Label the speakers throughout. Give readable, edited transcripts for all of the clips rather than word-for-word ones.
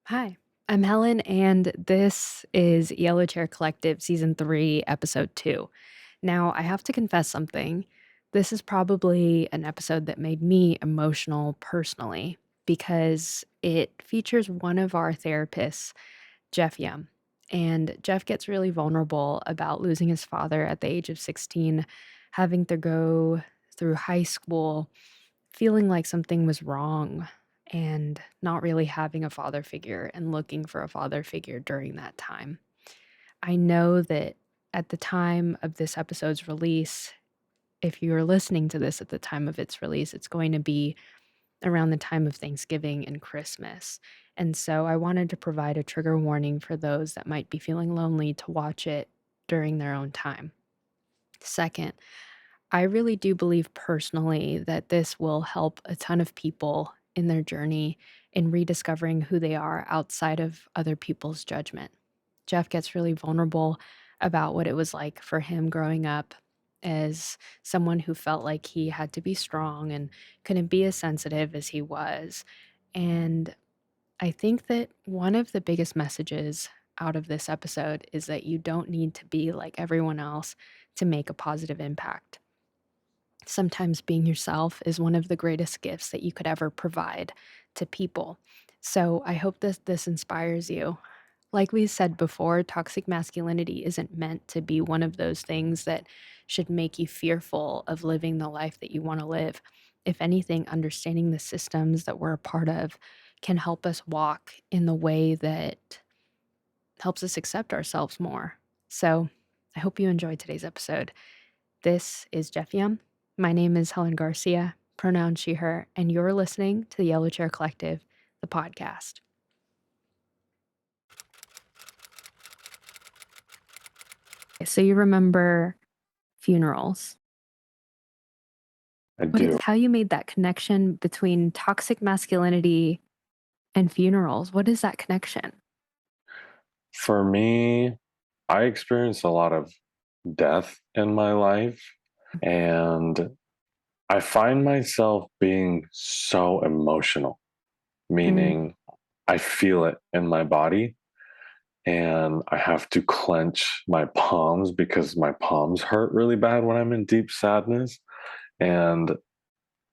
Speaker 1: Hi, I'm Helen, and this is Yellow Chair Collective Season 3, Episode 2. Now, I have to confess something. This is probably an episode that made me emotional personally because it features one of our therapists, Jeff Yeom. And Jeff gets really vulnerable about losing his father at the age of 16, having to go through high school, feeling like something was wrong and not really having a father figure and looking for a father figure during that time. I know that at the time of this episode's release, if you're listening to this at the time of its release, it's going to be around the time of Thanksgiving and Christmas. And so I wanted to provide a trigger warning for those that might be feeling lonely to watch it during their own time. Second, I really do believe personally that this will help a ton of people in their journey in rediscovering who they are outside of other people's judgment. Jeff gets really vulnerable about what it was like for him growing up as someone who felt like he had to be strong and couldn't be as sensitive as he was. And I think that one of the biggest messages out of this episode is that you don't need to be like everyone else to make a positive impact. Sometimes being yourself is one of the greatest gifts that you could ever provide to people. So I hope that this inspires you. Like we said before, toxic masculinity isn't meant to be one of those things that should make you fearful of living the life that you want to live. If anything, understanding the systems that we're a part of can help us walk in the way that helps us accept ourselves more. So I hope you enjoyed today's episode. This is Jeff Yeom. My name is Helen Garcia, pronoun she, her, and you're listening to the Yellow Chair Collective, the podcast. So you remember funerals.
Speaker 2: I do.
Speaker 1: How you made that connection between toxic masculinity and funerals? What is that connection?
Speaker 2: For me, I experienced a lot of death in my life, and I find myself being so emotional,
Speaker 1: Mm,
Speaker 2: meaning I feel it in my body and I have to clench my palms because my palms hurt really bad when I'm in deep sadness. And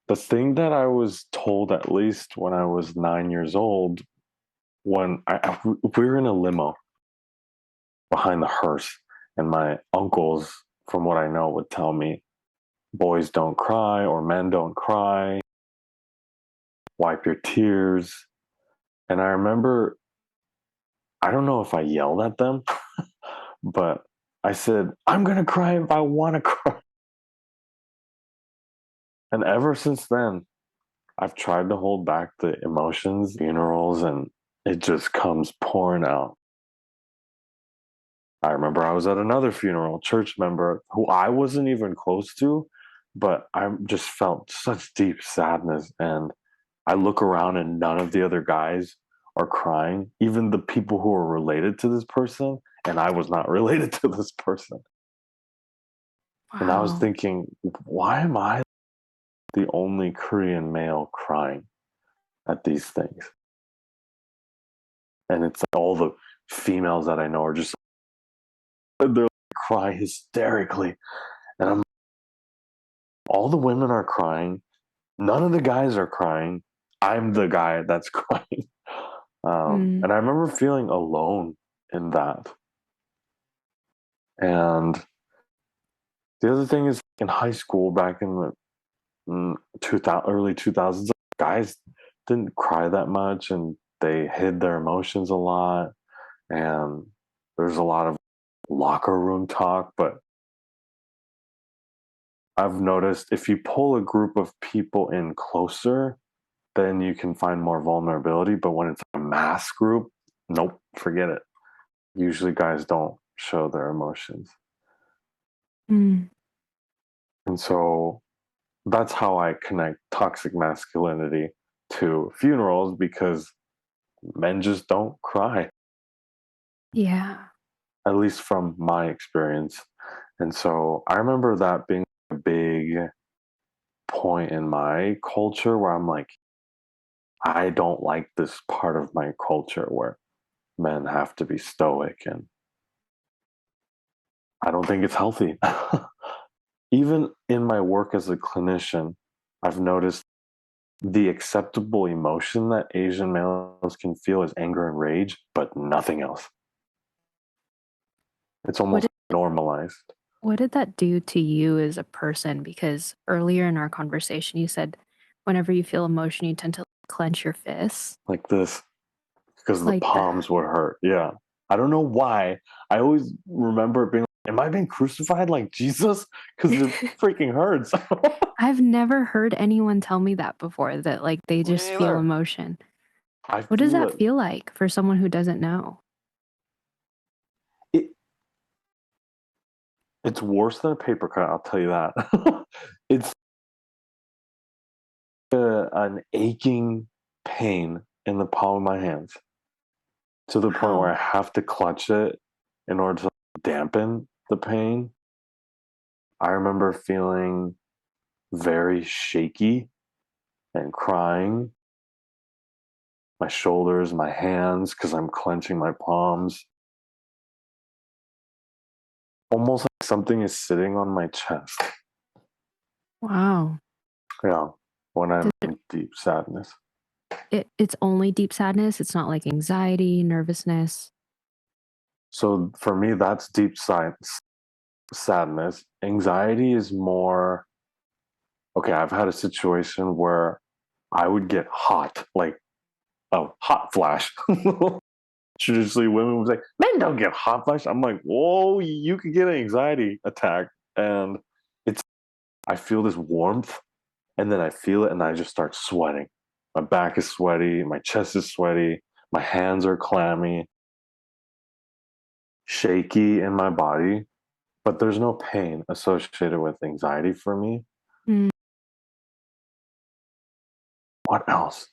Speaker 2: the thing that I was told, at least when I was 9 years old, when we were in a limo behind the hearse. And my uncles, from what I know, would tell me, boys don't cry or men don't cry, wipe your tears. And I remember, I don't know if I yelled at them, but I said, I'm going to cry if I want to cry. And ever since then, I've tried to hold back the emotions, funerals, and it just comes pouring out. I remember I was at another funeral, church member who I wasn't even close to, but I just felt such deep sadness. And I look around and none of the other guys are crying, even the people who are related to this person. And I was not related to this person. And I was
Speaker 1: wow.
Speaker 2: thinking, why am I the only Korean male crying at these things? And it's like all the females that I know are just, they're like, cry hysterically. And I'm all the women are crying. None of the guys are crying. I'm the guy that's crying.
Speaker 1: Mm,
Speaker 2: And I remember feeling alone in that. And the other thing is, in high school, back in the 2000, early 2000s, guys didn't cry that much and they hid their emotions a lot. And there's a lot of locker room talk. But I've noticed if you pull a group of people in closer, then you can find more vulnerability. But when it's a mass group, nope, forget it. Usually guys don't show their emotions.
Speaker 1: mm.
Speaker 2: And so that's how I connect toxic masculinity to funerals, because men just don't cry,
Speaker 1: Yeah.
Speaker 2: at least from my experience. And so I remember that being a big point in my culture where I'm like, I don't like this part of my culture where men have to be stoic, and I don't think it's healthy. Even in my work as a clinician, I've noticed the acceptable emotion that Asian males can feel is anger and rage, but nothing else. It's
Speaker 1: What
Speaker 2: almost
Speaker 1: did
Speaker 2: normalized.
Speaker 1: what did that do to you as a person? Because earlier in our conversation, you said whenever you feel emotion, you tend to clench your fists.
Speaker 2: Like this, because the
Speaker 1: Like,
Speaker 2: palms would hurt. Yeah. I don't know why. I always remember it being like, am I being crucified like Jesus? Because it freaking hurts.
Speaker 1: I've never heard anyone tell me that before, that like they
Speaker 2: Me
Speaker 1: just feel
Speaker 2: neither.
Speaker 1: emotion.
Speaker 2: I
Speaker 1: What does
Speaker 2: feel
Speaker 1: that
Speaker 2: it.
Speaker 1: feel like for someone who doesn't know?
Speaker 2: it it's worse than a paper cut, I'll tell you that. It's an aching pain in the palm of my hands to the point where I
Speaker 1: Wow.
Speaker 2: have to clutch it in order to dampen the pain. I remember feeling very shaky and crying, my shoulders, my hands, because I'm clenching my palms. Almost like something is sitting on my chest.
Speaker 1: Wow.
Speaker 2: Yeah, when I'm
Speaker 1: Did it,
Speaker 2: in deep sadness.
Speaker 1: it's only deep sadness. It's not like anxiety, nervousness.
Speaker 2: So for me, that's deep sadness. Anxiety is more okay. I've had a situation where I would get hot, like a hot flash. Traditionally, women would say, "Men don't get hot flash." I'm like, "Whoa, you could get an anxiety attack," and it's I feel this warmth, and then I feel it, and I just start sweating. My back is sweaty, my chest is sweaty, my hands are clammy, shaky in my body, but there's no pain associated with anxiety for me.
Speaker 1: Mm,
Speaker 2: What else?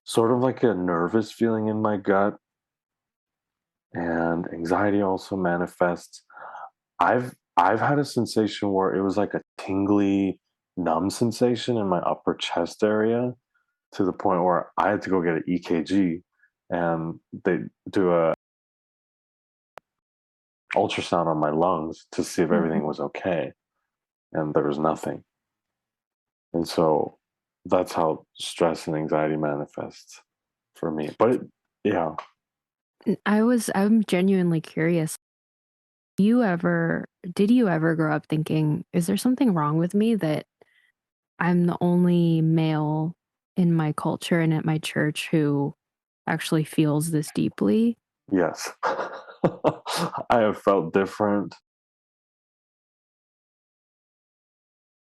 Speaker 2: Sort of like a nervous feeling in my gut, and anxiety also manifests. I've had a sensation where it was like a tingly, numb sensation in my upper chest area to the point where I had to go get an EKG, and they do a ultrasound on my lungs to see if
Speaker 1: mhm.
Speaker 2: everything was okay, and there was nothing. And so that's how stress and anxiety manifests for me. But yeah,
Speaker 1: I'm genuinely curious. You ever did you ever grow up thinking, is there something wrong with me that I'm the only male in my culture and at my church who actually feels this deeply?
Speaker 2: yes. I have felt different,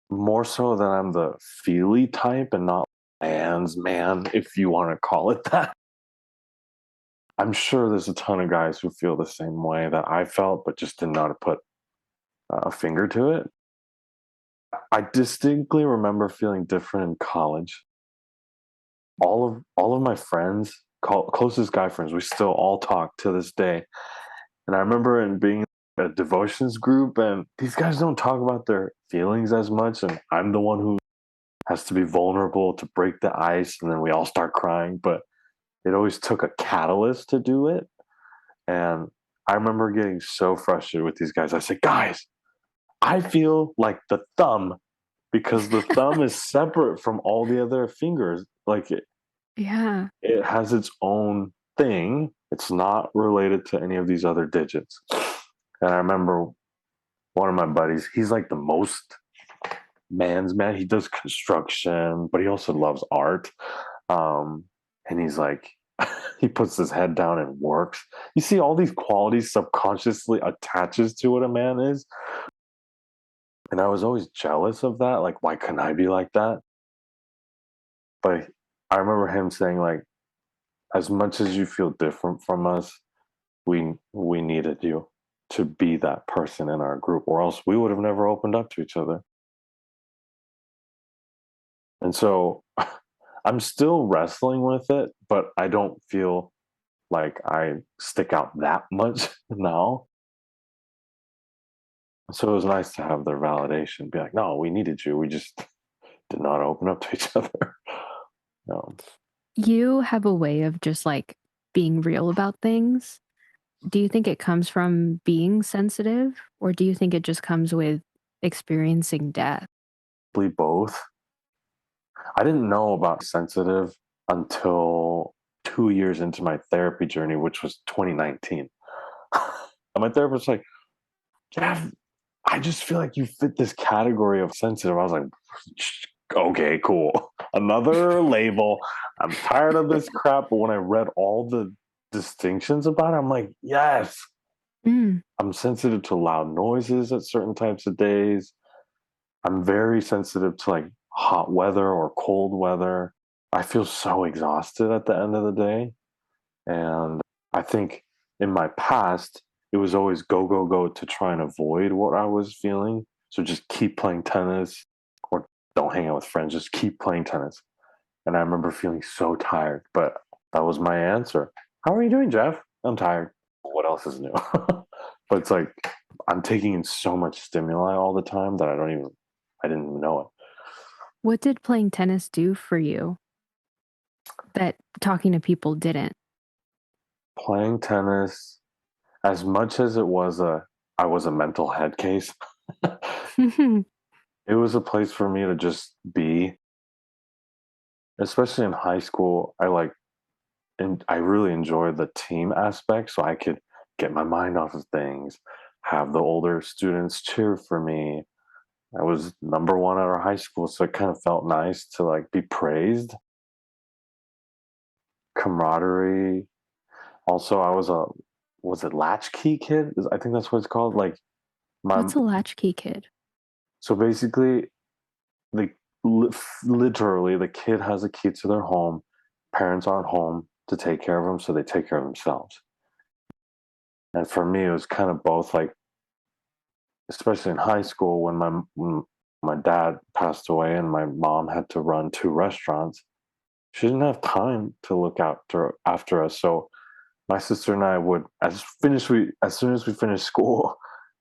Speaker 2: more so that I'm the feely type and not man's man, if you want to call it that. I'm sure there's a ton of guys who feel the same way that I felt, but just didn't know how to put a finger to it. I distinctly remember feeling different in college. All of my friends, closest guy friends, we still all talk to this day. And I remember in being a devotions group, and these guys don't talk about their feelings as much, and I'm the one who has to be vulnerable to break the ice, and then we all start crying. But it always took a catalyst to do it. And I remember getting so frustrated with these guys. I said, guys, I feel like the thumb because the thumb is separate from all the other fingers. Like
Speaker 1: Yeah.
Speaker 2: it has its own thing. It's not related to any of these other digits. And I remember one of my buddies, he's like the most man's man. He does construction, but he also loves art. And he's like, he puts his head down and works. You see, all these qualities subconsciously attaches to what a man is. And I was always jealous of that. Like, why couldn't I be like that? But I remember him saying, like, as much as you feel different from us, we needed you to be that person in our group, or else we would have never opened up to each other. And so I'm still wrestling with it, but I don't feel like I stick out that much now. So it was nice to have their validation, be like, no, we needed you. We just did not open up to each other. No.
Speaker 1: You have a way of just like being real about things. Do you think it comes from being sensitive, or do you think it just comes with experiencing death?
Speaker 2: Both. I didn't know about sensitive until 2 years into my therapy journey, which was 2019. And my therapist was like, Jeff, I just feel like you fit this category of sensitive. I was like, okay, cool. Another label. I'm tired of this crap. But when I read all the distinctions about it, I'm like, yes,
Speaker 1: Mm.
Speaker 2: I'm sensitive to loud noises at certain types of days. I'm very sensitive to like hot weather or cold weather. I feel so exhausted at the end of the day. And I think in my past, it was always go, go, go to try and avoid what I was feeling. So just keep playing tennis or don't hang out with friends, just keep playing tennis. And I remember feeling so tired, but that was my answer. How are you doing, Jeff? I'm tired. What else is new? But it's like I'm taking in so much stimuli all the time that I didn't even know it.
Speaker 1: What did playing tennis do for you that talking to people didn't?
Speaker 2: Playing tennis, as much as I was a mental head case, it was a place for me to just be, especially in high school. And I really enjoyed the team aspect, so I could get my mind off of things, have the older students cheer for me. I was number one at our high school, so it kind of felt nice to like be praised. Camaraderie. Also, I was it latchkey kid? I think that's what it's called. Like my
Speaker 1: What's a latchkey kid?
Speaker 2: so basically, the literally the kid has a key to their home. Parents aren't home to take care of them, so they take care of themselves. And for me, it was kind of both. Like especially in high school when my dad passed away and my mom had to run two restaurants, she didn't have time to look after us. So my sister and I would as soon as we finished school,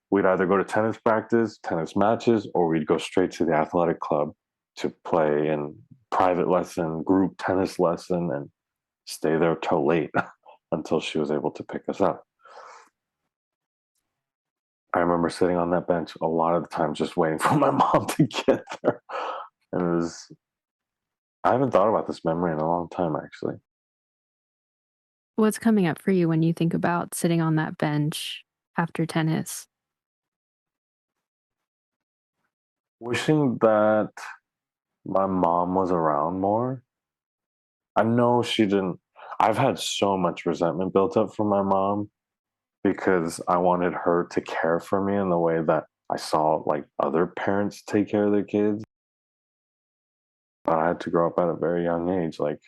Speaker 2: we'd either go to tennis practice, tennis matches, or we'd go straight to the athletic club to play in private lesson, group tennis lesson, and stay there till late until she was able to pick us up. I remember sitting on that bench a lot of the time just waiting for my mom to get there. And it was, I haven't thought about this memory in a long time, actually.
Speaker 1: What's coming up for you when you think about sitting on that bench after tennis?
Speaker 2: Wishing that my mom was around more. I know she didn't. I've had so much resentment built up from my mom because I wanted her to care for me in the way that I saw like other parents take care of their kids. But I had to grow up at a very young age, like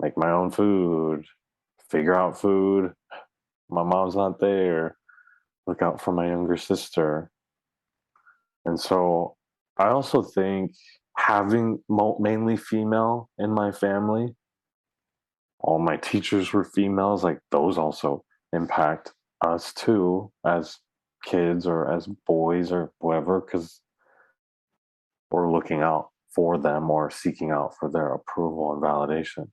Speaker 2: make my own food, figure out food. My mom's not there. Look out for my younger sister. And so I also think having mainly female in my family, all my teachers were females, like those also impact us too as kids or as boys or whoever, because we're looking out for them or seeking out for their approval and validation.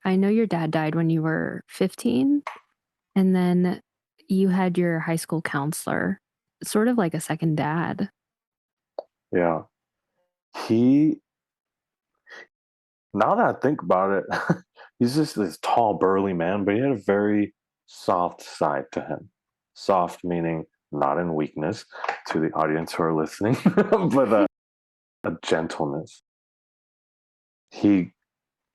Speaker 1: I know your dad died when you were 15, and then you had your high school counselor, sort of like a second dad.
Speaker 2: Yeah. He, now that I think about it, he's just this tall, burly man, but he had a very soft side to him. Soft meaning not in weakness to the audience who are listening, but a gentleness. He,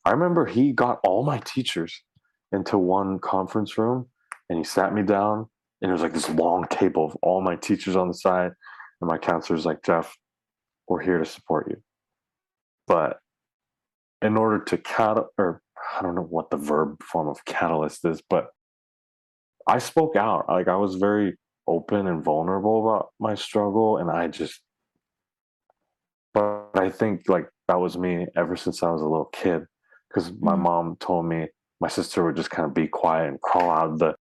Speaker 2: I remember he got all my teachers into one conference room and he sat me down and it was like this long table of all my teachers on the side. And my counselor's like, Jeff, we're here to support you. But in order to or I don't know what the verb form of catalyst is, but I spoke out. Like I was very open and vulnerable about my struggle. And but I think like that was me ever since I was a little kid. Because my
Speaker 1: Mm.
Speaker 2: mom told me my sister would just kind of be quiet and crawl out of the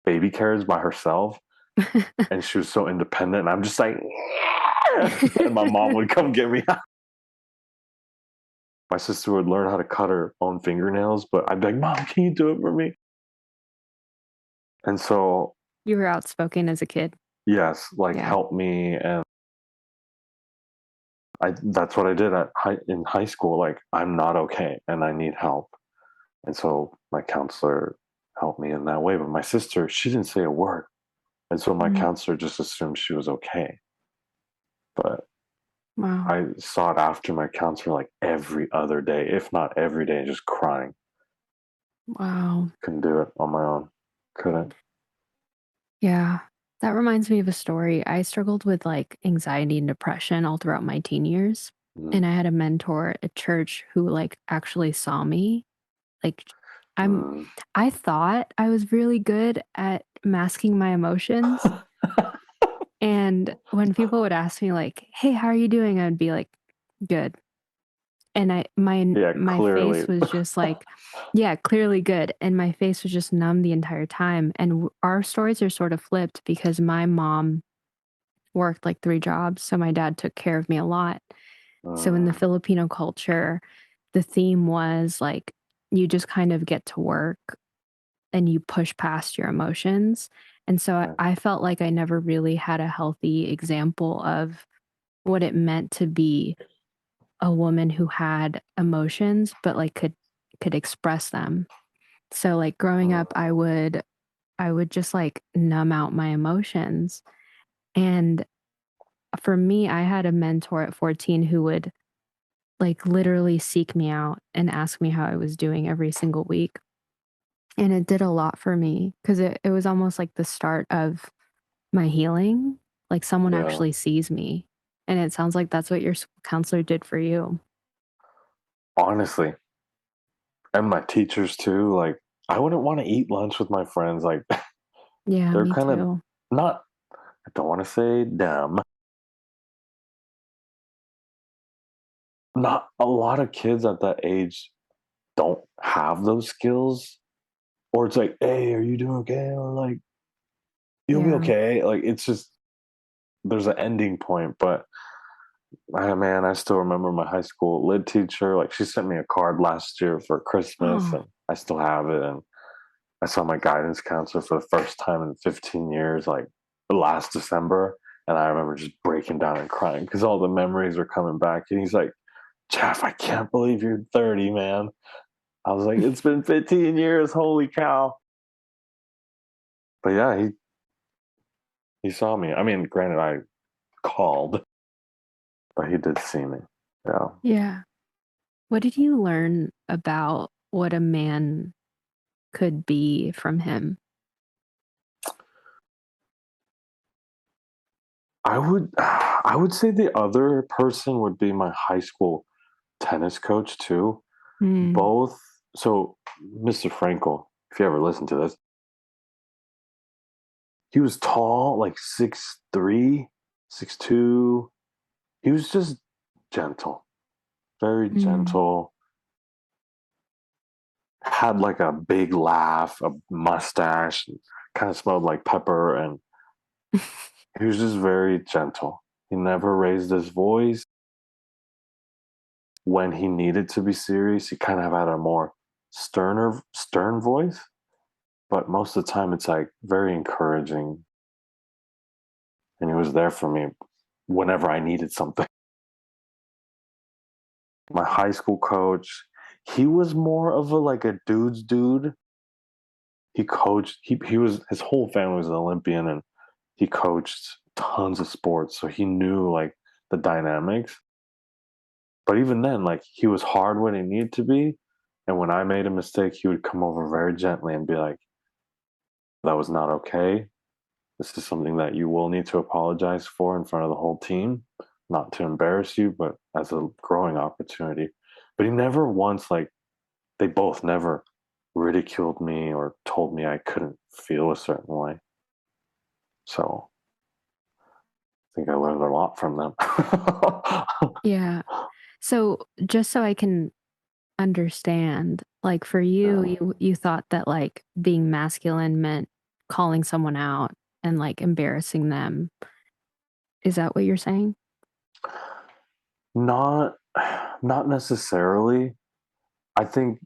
Speaker 2: baby carriage by herself. And she was so independent. And I'm just like, yeah! And my mom would come get me My sister would learn how to cut her own fingernails, but I'd be like, Mom, can you do it for me? And so,
Speaker 1: You were outspoken as a kid.
Speaker 2: yes, like
Speaker 1: Yeah.
Speaker 2: help me. And that's what I did in high school. Like, I'm not okay and I need help. And so my counselor helped me in that way. But my sister, she didn't say a word. And so my
Speaker 1: Mm.
Speaker 2: counselor just assumed she was okay. But
Speaker 1: Wow.
Speaker 2: I sought after my counselor like every other day, if not every day, just crying.
Speaker 1: Wow.
Speaker 2: Couldn't do it on my own. Couldn't.
Speaker 1: Yeah. That reminds me of a story. I struggled with like anxiety and depression all throughout my teen years.
Speaker 2: Mm,
Speaker 1: And I had a mentor at church who like actually saw me. Like I'm
Speaker 2: mm.
Speaker 1: I thought I was really good at masking my emotions. And when people would ask me like, "Hey, how are you doing?" I'd be like, "Good." And
Speaker 2: Yeah,
Speaker 1: my face
Speaker 2: clearly.
Speaker 1: was just like, yeah, clearly good, and my face was just numb the entire time, and our stories are sort of flipped because my mom worked like 3 jobs, so my dad took care of me a lot. So in the
Speaker 2: Mm,
Speaker 1: Filipino culture, the theme was like, you just kind of get to work and you push past your emotions, and so
Speaker 2: right.
Speaker 1: I felt like I never really had a healthy example of what it meant to be a woman who had emotions, but, like, could express them. So, like, growing
Speaker 2: Mm,
Speaker 1: up, I would just, like, numb out my emotions, and for me, I had a mentor at 14 who would, like, literally seek me out and ask me how I was doing every single week, and it did a lot for me because it was almost like the start of my healing, like, someone
Speaker 2: yeah.
Speaker 1: actually sees me, and it sounds like that's what your counselor did for you.
Speaker 2: Honestly, and my teachers too. Like, I wouldn't want to eat lunch with my friends. Like,
Speaker 1: Yeah,
Speaker 2: they're
Speaker 1: me
Speaker 2: kind of
Speaker 1: too.
Speaker 2: not, I don't want to say dumb. Not a lot of kids at that age don't have those skills. Or it's like, hey, are you doing okay? Or like, you'll be
Speaker 1: Yeah.
Speaker 2: okay. Like, it's just, there's an ending point. But man, I still remember my high school lit teacher. Like, she sent me a card last year for Christmas,
Speaker 1: Oh.
Speaker 2: and I still have it. And I saw my guidance counselor for the first time in 15 years, like last December. And I remember just breaking down and crying because all the memories are coming back. And he's like, Jeff, I can't believe you're 30, man. I was like, it's been 15 years. Holy cow. But yeah, he saw me. I mean, granted, I called, but he did see me. Yeah.
Speaker 1: Yeah. What did you learn about what a man could be from him?
Speaker 2: I would say the other person would be my high school tennis coach too.
Speaker 1: Mm,
Speaker 2: Both so Mr. Frankel, if you ever listen to this, he was tall, like 6'3", 6'2". He was just gentle, very
Speaker 1: mm.
Speaker 2: gentle, had like a big laugh, a mustache, kind of smelled like pepper, and he was just very gentle. He never raised his voice. When he needed to be serious, he kind of had a more stern voice, but most of the time it's like very encouraging, and he was there for me whenever I needed something. My high school coach, he was more of a like a dude's dude. He coached. He was his whole family was an Olympian, and he coached tons of sports, so he knew like the dynamics. But even then, like he was hard when he needed to be, and when I made a mistake, he would come over very gently and be like, "That was not okay. This is something that you will need to apologize for in front of the whole team, not to embarrass you, but as a growing opportunity." But he never once like they both never ridiculed me or told me I couldn't feel a certain way. So I think I learned a lot from them.
Speaker 1: Yeah. So, just so I can understand, like, for you,
Speaker 2: Yeah.
Speaker 1: you thought that, like, being masculine meant calling someone out and, like, embarrassing them. Is that what you're saying?
Speaker 2: Not Not necessarily. I think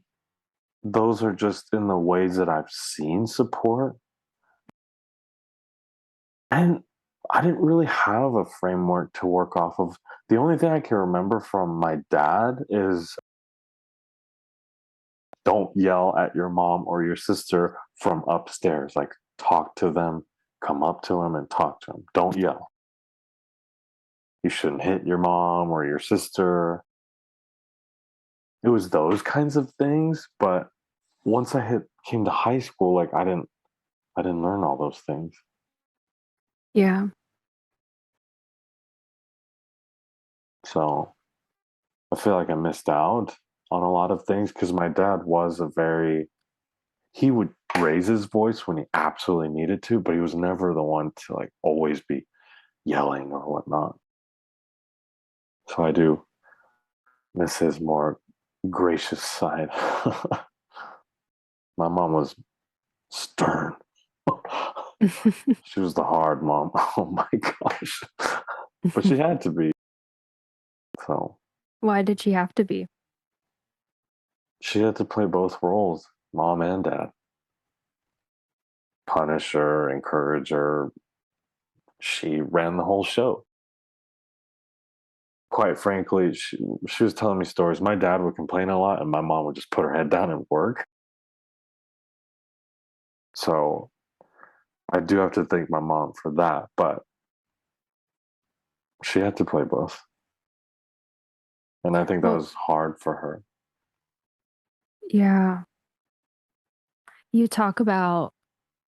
Speaker 2: those are just in the ways that I've seen support. And I didn't really have a framework to work off of. The only thing I can remember from my dad is don't yell at your mom or your sister from upstairs. Like, talk to them, come up to them and talk to them. Don't yell. You shouldn't hit your mom or your sister. It was those kinds of things. But once came to high school, like I didn't learn all those things.
Speaker 1: Yeah.
Speaker 2: So I feel like I missed out on a lot of things because my dad was he would raise his voice when he absolutely needed to, but he was never the one to like always be yelling or whatnot. So I do miss his more gracious side. My mom was stern. She was the hard mom. Oh my gosh. But she had to be. So
Speaker 1: Why did she have to be?
Speaker 2: she had to play both roles, mom and dad. Punish her, encourage her. She ran the whole show. Quite frankly, she was telling me stories. My dad would complain a lot, and my mom would just put her head down and work. So I do have to thank my mom for that, but she had to play both. And I think that
Speaker 1: Well,
Speaker 2: was hard for her.
Speaker 1: yeah. You talk about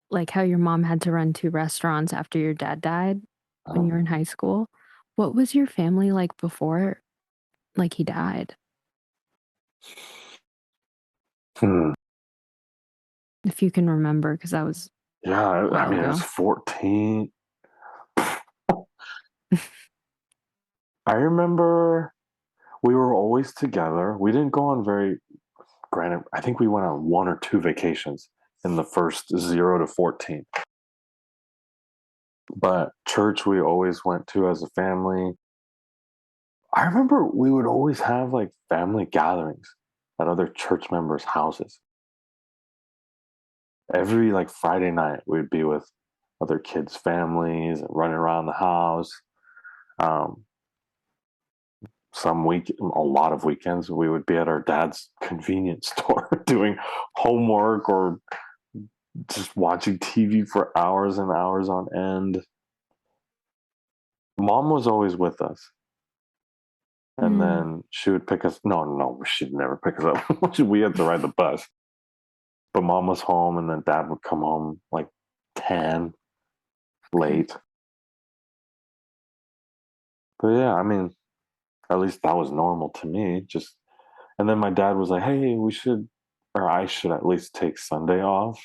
Speaker 1: like how your mom had to run 2 restaurants after your dad died when you were in high school. What was your family like before, like, he died?
Speaker 2: Hmm.
Speaker 1: If you can remember, because that was
Speaker 2: Yeah,
Speaker 1: a
Speaker 2: I
Speaker 1: while
Speaker 2: mean, it was
Speaker 1: ago.
Speaker 2: 14. I remember we were always together. We didn't go on granted, I think we went on one or two vacations in the first 0 to 14. But church, we always went to as a family. I remember we would always have like family gatherings at other church members' houses. Every like Friday night, we'd be with other kids' families and running around the house. Um, a lot of weekends, we would be at our dad's convenience store doing homework or just watching TV for hours and hours on end. Mom was always with us. And
Speaker 1: Mm,
Speaker 2: then she would pick us. No, no, she'd never pick us up. We had to ride the bus. But mom was home, and then dad would come home like 10
Speaker 1: okay.
Speaker 2: late. But yeah, I mean, at least that was normal to me. Just and then my dad was like, "Hey, we should, or I should at least take Sunday off."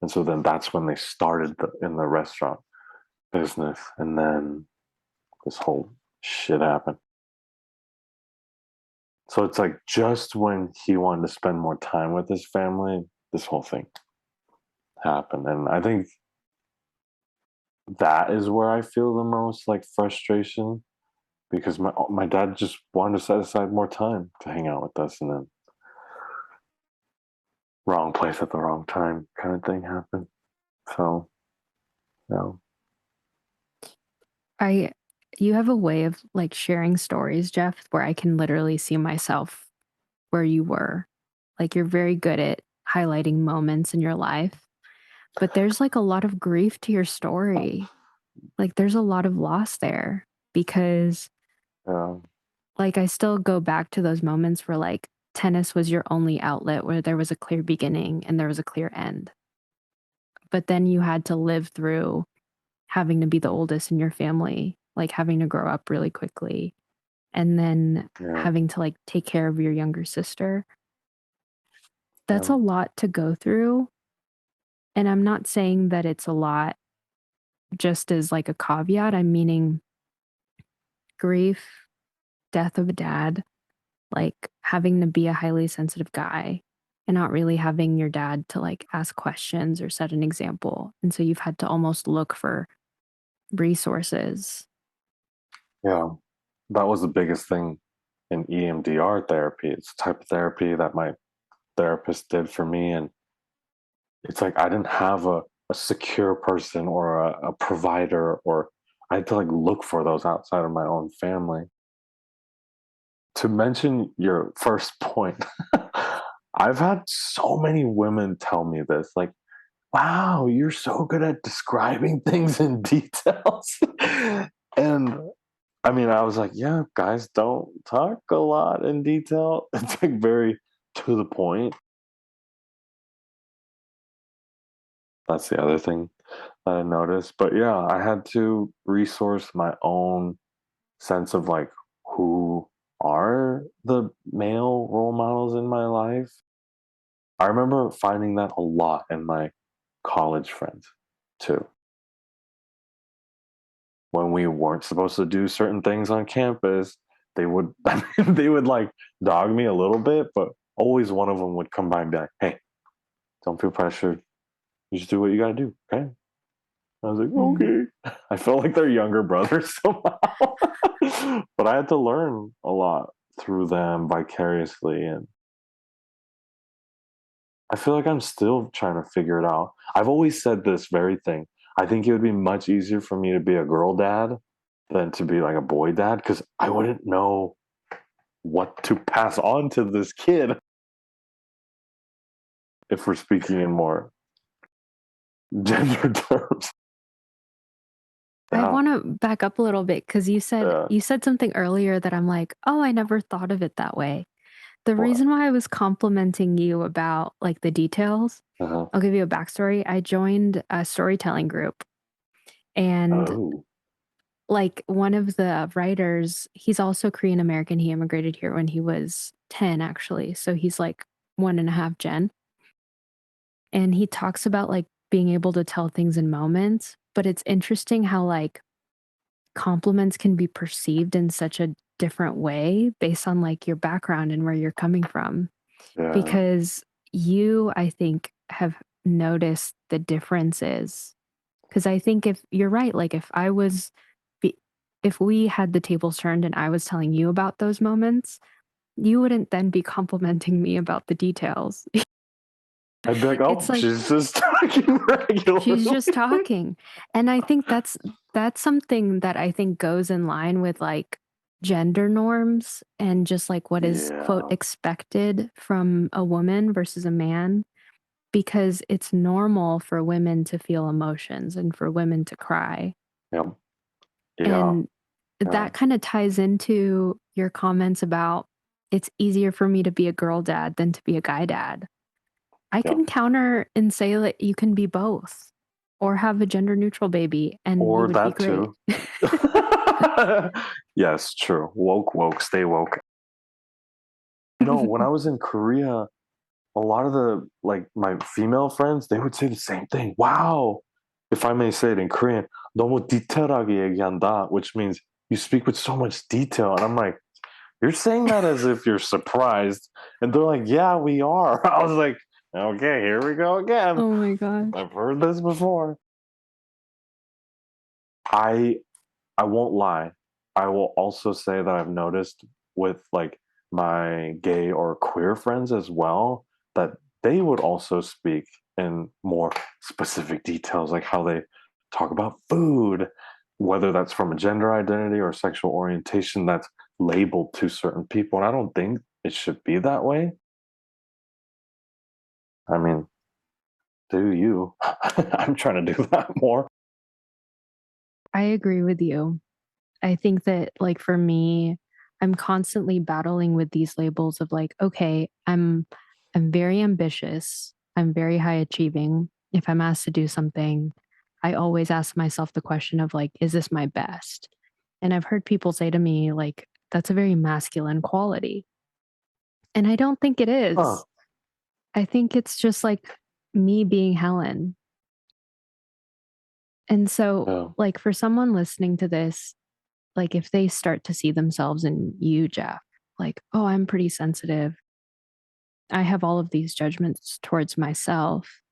Speaker 2: And so then that's when they started in the restaurant business, and then this whole shit happened. So it's like just when he wanted to spend more time with his family, this whole thing happened, and I think that is where I feel the most like frustration because my dad just wanted to set aside more time to hang out with us, and then wrong place at the wrong time kind of thing happened. So yeah,
Speaker 1: I You have a way of, like, sharing stories, Jeff, where I can literally see myself where you were. Like, you're very good at highlighting moments in your life, but there's, like, a lot of grief to your story. Like, there's a lot of loss there because,
Speaker 2: yeah,
Speaker 1: like, I still go back to those moments where, like, tennis was your only outlet, where there was a clear beginning and there was a clear end. But then you had to live through having to be the oldest in your family, like, having to grow up really quickly, and then
Speaker 2: yeah,
Speaker 1: having to, like, take care of your younger sister. That's
Speaker 2: yeah,
Speaker 1: a lot to go through, and I'm not saying that it's a lot just as, like, a caveat, I'm meaning grief, death of a dad, like, having to be a highly sensitive guy and not really having your dad to, like, ask questions or set an example, and so you've had to almost look for resources.
Speaker 2: yeah. That was the biggest thing. in EMDR therapy. It's a type of therapy that my therapist did for me. And it's like I didn't have a secure person or a provider, or I had to like look for those outside of my own family. To mention your first point, I've had so many women tell me this, like, wow, you're so good at describing things in details. And I mean, I was like, yeah, guys don't talk a lot in detail. It's like very to the point. That's the other thing that I noticed. But yeah, I had to resource my own sense of like who are the male role models in my life. I remember finding that a lot in my college friends too. When we weren't supposed to do certain things on campus, they would I mean, they would like dog me a little bit, but always one of them would come by and be like, "Hey, don't feel pressured. You just do what you gotta do, okay?" I was like,
Speaker 1: Mm.
Speaker 2: "Okay." I felt like their younger brother somehow, but I had to learn a lot through them vicariously, and I feel like I'm still trying to figure it out. I've always said this very thing. I think it would be much easier for me to be a girl dad than to be like a boy dad because I wouldn't know what to pass on to this kid if we're speaking in more gender terms.
Speaker 1: I
Speaker 2: Yeah,
Speaker 1: wanna back up a little bit because
Speaker 2: yeah.
Speaker 1: you said something earlier that I'm like, "Oh, I never thought of it that way." The
Speaker 2: What?
Speaker 1: reason why I was complimenting you about, like, the details,
Speaker 2: Uh-huh.
Speaker 1: I'll give you a backstory. I joined a storytelling group, and,
Speaker 2: Oh,
Speaker 1: like, one of the writers, he's also Korean American, he immigrated here when he was 10, actually, so he's, like, 1.5 gen, and he talks about, like, being able to tell things in moments, but it's interesting how, like, compliments can be perceived in such a different way based on, like, your background and where you're coming from.
Speaker 2: yeah,
Speaker 1: Because you, I think, have noticed the differences. Because I think if you're right, like, be if we had the tables turned and I was telling you about those moments, you wouldn't then be complimenting me about the details.
Speaker 2: I'd be like,
Speaker 1: It's
Speaker 2: oh,
Speaker 1: like
Speaker 2: she's just talking
Speaker 1: she's
Speaker 2: regularly.
Speaker 1: just talking. And I think that's something that I think goes in line with, like, gender norms and just, like, what is, quote,
Speaker 2: Yeah,
Speaker 1: "expected" from a woman versus a man, because it's normal for women to feel emotions and for women to cry.
Speaker 2: yeah, yeah,
Speaker 1: And
Speaker 2: yeah,
Speaker 1: that kinda ties into your comments about, "It's easier for me to be a girl dad than to be a guy dad." I
Speaker 2: yeah.
Speaker 1: can counter and say that you can be both or have a gender neutral baby and you
Speaker 2: Or
Speaker 1: would be
Speaker 2: that
Speaker 1: great.
Speaker 2: too. Yes, true. Woke, woke, stay woke. When I was in Korea, a lot of the like my female friends, they would say the same thing. Wow, if I may say it in Korean, 너무 디테일하게 얘기한다, which means you speak with so much detail. And I'm like, you're saying that as if you're surprised. And they're like, yeah, we are. I was like, okay, here we go again.
Speaker 1: Oh my gosh.
Speaker 2: I've heard this before. I I won't lie. I will also say that I've noticed with like my gay or queer friends as well that they would also speak in more specific details, like how they talk about food, whether that's from a gender identity or sexual orientation that's labeled to certain people. And I don't think it should be that way. I mean, do you? I'm trying to do that more.
Speaker 1: I agree with you. I think that, like, for me, I'm constantly battling with these labels of like, okay, I'm very ambitious. I'm very high achieving. If I'm asked to do something, I always ask myself the question of like, is this my best? And I've heard people say to me like, that's a very masculine quality. And I don't think it
Speaker 2: Huh.
Speaker 1: is. I think it's just like me being Helen. And so,
Speaker 2: Yeah.
Speaker 1: like, for someone listening to this, like, if they start to see themselves in you, Jeff, like, "Oh, I'm pretty sensitive. I have all of these judgments towards myself."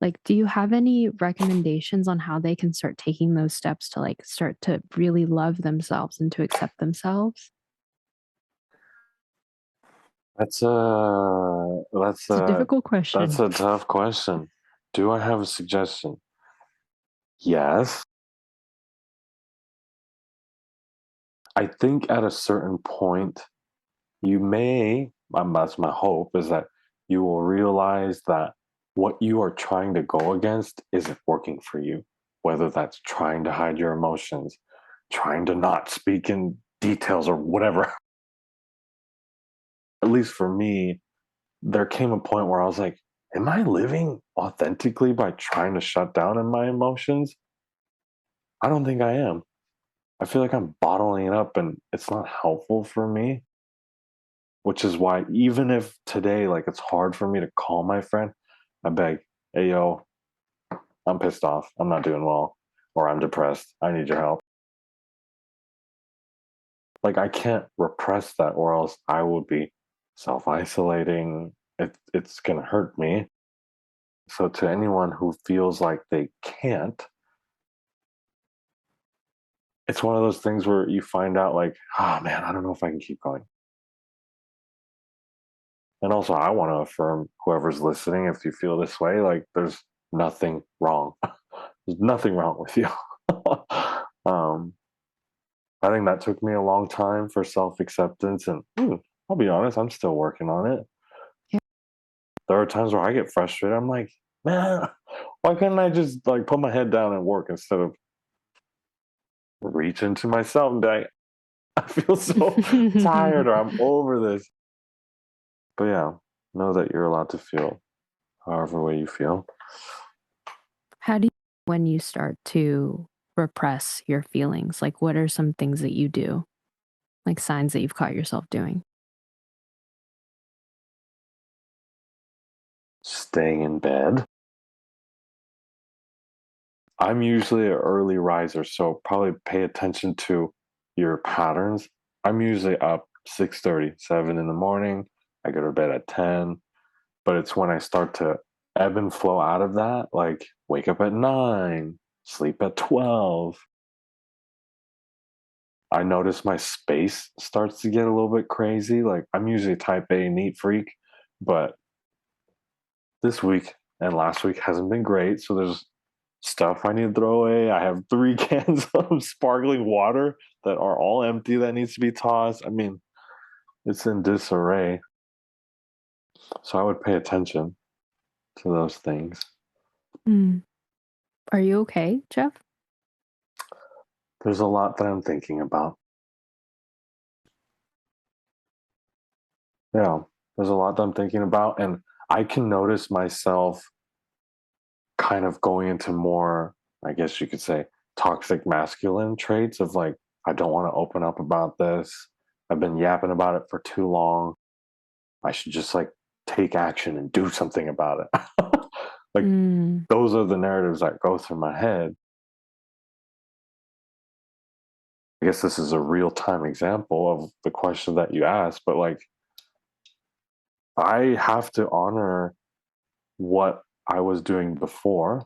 Speaker 1: Like, do you have any recommendations on how they can start taking those steps to, like, start to really love themselves and to accept themselves?
Speaker 2: That's a that's
Speaker 1: It's a
Speaker 2: a
Speaker 1: difficult
Speaker 2: that's
Speaker 1: question.
Speaker 2: a tough question. Do I have a suggestion? Yes. I think at a certain point you may, that's my hope, is that you will realize that what you are trying to go against isn't working for you. Whether that's trying to hide your emotions, trying to not speak in details or whatever. At least for me, there came a point where I was like, am I living authentically by trying to shut down in my emotions? I don't think I am. I feel like I'm bottling it up and it's not helpful for me, which is why even if today, like, it's hard for me to call my friend, I beg, hey, yo, I'm pissed off. I'm not doing well, or I'm depressed. I need your help. Like, I can't repress that, or else I would be self isolating. It's going to hurt me. So, to anyone who feels like they can't, it's one of those things where you find out, like, oh man, I don't know if I can keep going. And also, I want to affirm whoever's listening, if you feel this way, like, there's nothing wrong. There's nothing wrong with you. um, I think that took me a long time for self acceptance. And I'll be honest, I'm still working on it.
Speaker 1: Yeah.
Speaker 2: There are times where I get frustrated. I'm like, man, why couldn't I just like put my head down and work instead of reach into myself and be like, I feel so tired or I'm over this. But yeah, know that you're allowed to feel however way you feel.
Speaker 1: How do you, when you start to repress your feelings, like what are some things that you do, like signs that you've caught yourself doing?
Speaker 2: Staying in bed. I'm usually an early riser, so probably pay attention to your patterns. I'm usually up 6:30, 7 in the morning. I go to bed at 10, but it's when I start to ebb and flow out of that, like wake up at 9, sleep at 12. I notice my space starts to get a little bit crazy. Like, I'm usually a type A neat freak, but this week and last week hasn't been great. So there's stuff I need to throw away. I have 3 cans of sparkling water that are all empty that needs to be tossed. I mean, it's in disarray. So I would pay attention to those things.
Speaker 1: Mm. Are you okay, Jeff?
Speaker 2: There's a lot that I'm thinking about. Yeah, there's a lot that I'm thinking about. And I can notice myself kind of going into more, I guess you could say, toxic masculine traits of like, I don't want to open up about this. I've been yapping about it for too long. I should just like take action and do something about it. Like,
Speaker 1: Mm.
Speaker 2: those are the narratives that go through my head. I guess this is a real time example of the question that you asked, but like, I have to honor what I was doing before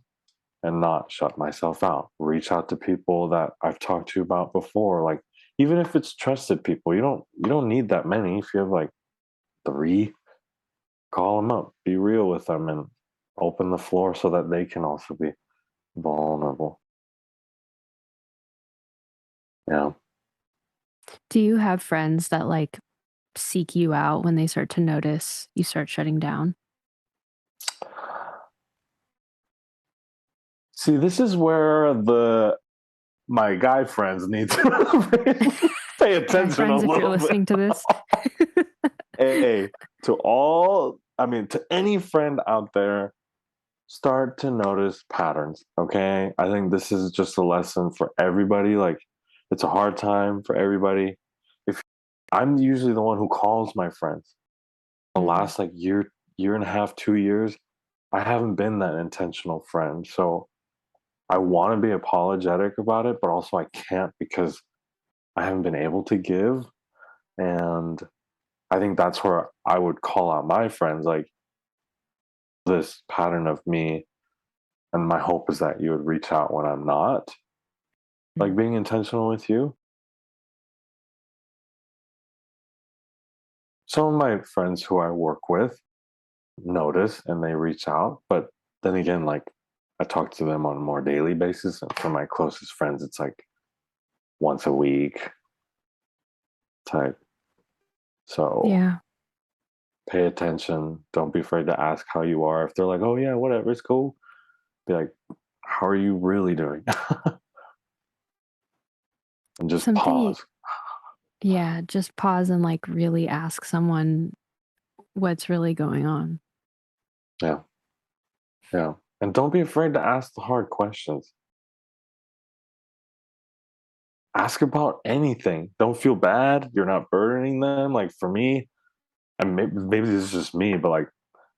Speaker 2: and not shut myself out. Reach out to people that I've talked to about before. Like, even if it's trusted people, you don't need that many. If you have like 3, call them up, be real with them, and open the floor so that they can also be vulnerable. Yeah.
Speaker 1: Do you have friends that like seek you out when they start to notice you start shutting down?
Speaker 2: See, this is where the my guy friends need to pay
Speaker 1: Guy
Speaker 2: attention a
Speaker 1: friends, if you're
Speaker 2: little bit.
Speaker 1: listening to this.
Speaker 2: Hey, to all, I mean, to any friend out there, start to notice patterns. Okay. I think this is just a lesson for everybody. Like, it's a hard time for everybody. If I'm usually the one who calls my friends, the
Speaker 1: Mm.
Speaker 2: last like year and a half, 2 years, I haven't been that intentional friend. So I want to be apologetic about it, but also I can't because I haven't been able to give. And I think that's where I would call out my friends, like, this pattern of me. And my hope is that you would reach out when I'm not, like,
Speaker 1: Mm.
Speaker 2: being intentional with you. some of my friends who I work with notice and they reach out, but then again, like I talk to them on a more daily basis. And for my closest friends, it's like once a week type. So
Speaker 1: Yeah.
Speaker 2: pay attention. Don't be afraid to ask how you are. If they're like, oh, yeah, whatever, it's cool, be like, how are you really doing? And just
Speaker 1: Something,
Speaker 2: pause.
Speaker 1: yeah, just pause and like really ask someone what's really going on.
Speaker 2: Yeah. Yeah. And don't be afraid to ask the hard questions. Ask about anything. Don't feel bad. You're not burdening them. Like for me, and maybe this is just me, but like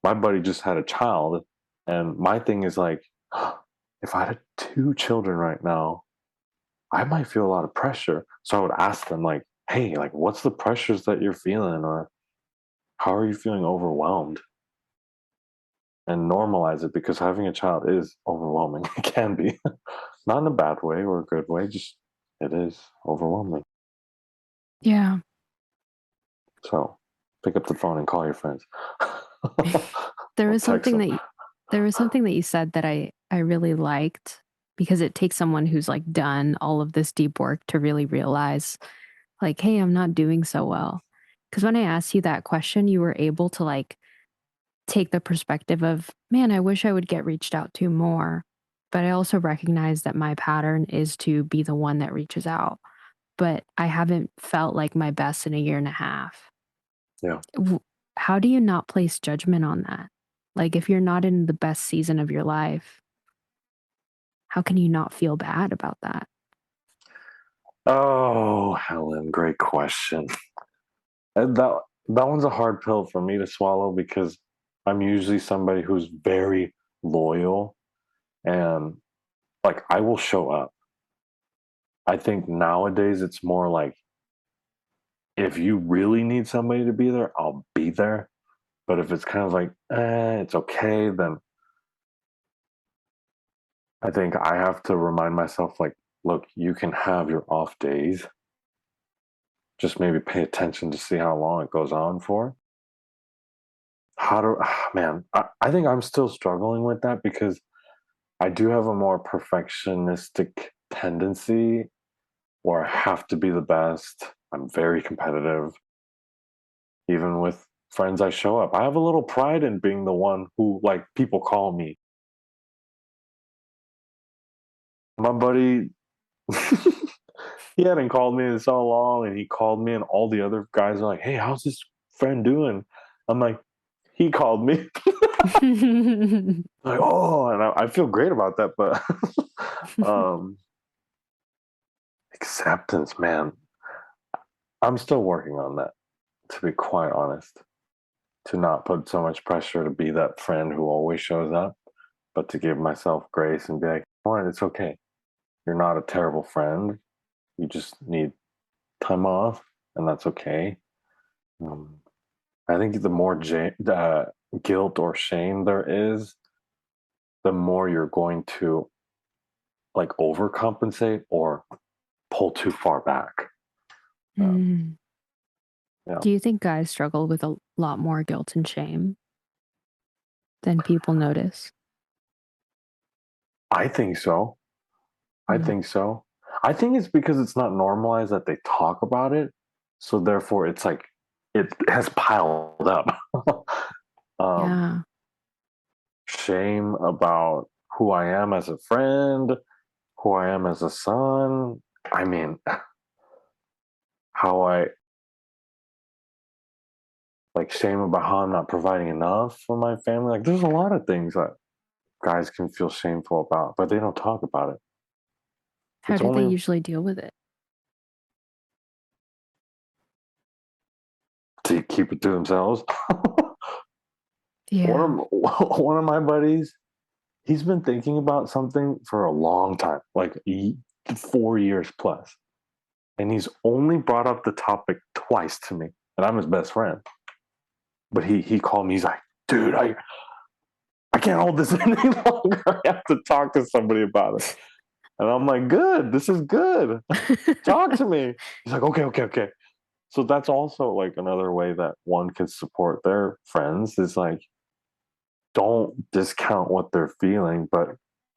Speaker 2: my buddy just had a child. And my thing is like, if I had two children right now, I might feel a lot of pressure. So I would ask them, like, hey, like, what's the pressures that you're feeling? Or how are you feeling overwhelmed? And normalize it because having a child is overwhelming. It can be, not in a bad way or a good way, just it is overwhelming.
Speaker 1: Yeah.
Speaker 2: So pick up the phone and call your friends.
Speaker 1: There
Speaker 2: Or
Speaker 1: was
Speaker 2: text
Speaker 1: something
Speaker 2: them.
Speaker 1: that there was something that you said that I really liked because it takes someone who's like done all of this deep work to really realize like, hey, I'm not doing so well. Because when I asked you that question, you were able to like take the perspective of, man, I wish I would get reached out to more. But I also recognize that my pattern is to be the one that reaches out. But I haven't felt like my best in a year and a half.
Speaker 2: Yeah.
Speaker 1: W- How do you not place judgment on that? Like, if you're not in the best season of your life, how can you not feel bad about that?
Speaker 2: Oh, Helen, great question. And that one's a hard pill for me to swallow because I'm usually somebody who's very loyal and like I will show up. I think nowadays it's more like if you really need somebody to be there, I'll be there. But if it's kind of like, it's okay, then I think I have to remind myself, like, look, you can have your off days. Just maybe pay attention to see how long it goes on for. How do, man, I think I'm still struggling with that because I do have a more perfectionistic tendency where I have to be the best. I'm very competitive. Even with friends, I show up. I have a little pride in being the one who, like, people call me. My buddy, he hadn't called me in so long, and he called me, and all the other guys are like, "Hey, how's this friend doing?" I'm like, "He called me." Like, oh, and I feel great about that, but um, acceptance, man, I'm still working on that. To be quite honest, to not put so much pressure to be that friend who always shows up, but to give myself grace and be like, "All right, it's okay. You're not a terrible friend. You just need time off, and that's okay." Um, I think the more guilt or shame there is, the more you're going to like overcompensate or pull too far back. Um,
Speaker 1: Mm.
Speaker 2: yeah,
Speaker 1: Do you think guys struggle with a lot more guilt and shame than people notice?
Speaker 2: I think so. I
Speaker 1: Mm.
Speaker 2: think so. I think it's because it's not normalized that they talk about it. So therefore it's like it has piled up. um,
Speaker 1: Yeah.
Speaker 2: Shame about who I am as a friend, who I am as a son. I mean, how I like shame about how I'm not providing enough for my family. Like there's a lot of things that guys can feel shameful about, but they don't talk about it.
Speaker 1: How
Speaker 2: It's
Speaker 1: do they
Speaker 2: only
Speaker 1: usually deal with it?
Speaker 2: to keep it to themselves.
Speaker 1: Yeah.
Speaker 2: One of my buddies, he's been thinking about something for a long time, like 4 years plus, and he's only brought up the topic twice to me, and I'm his best friend. But he called me. He's like, "Dude, I can't hold this any longer. I have to talk to somebody about it." And I'm like, "Good, this is good. Talk to me." He's like, "Okay, okay, okay." So that's also like another way that one can support their friends is like, don't discount what they're feeling, but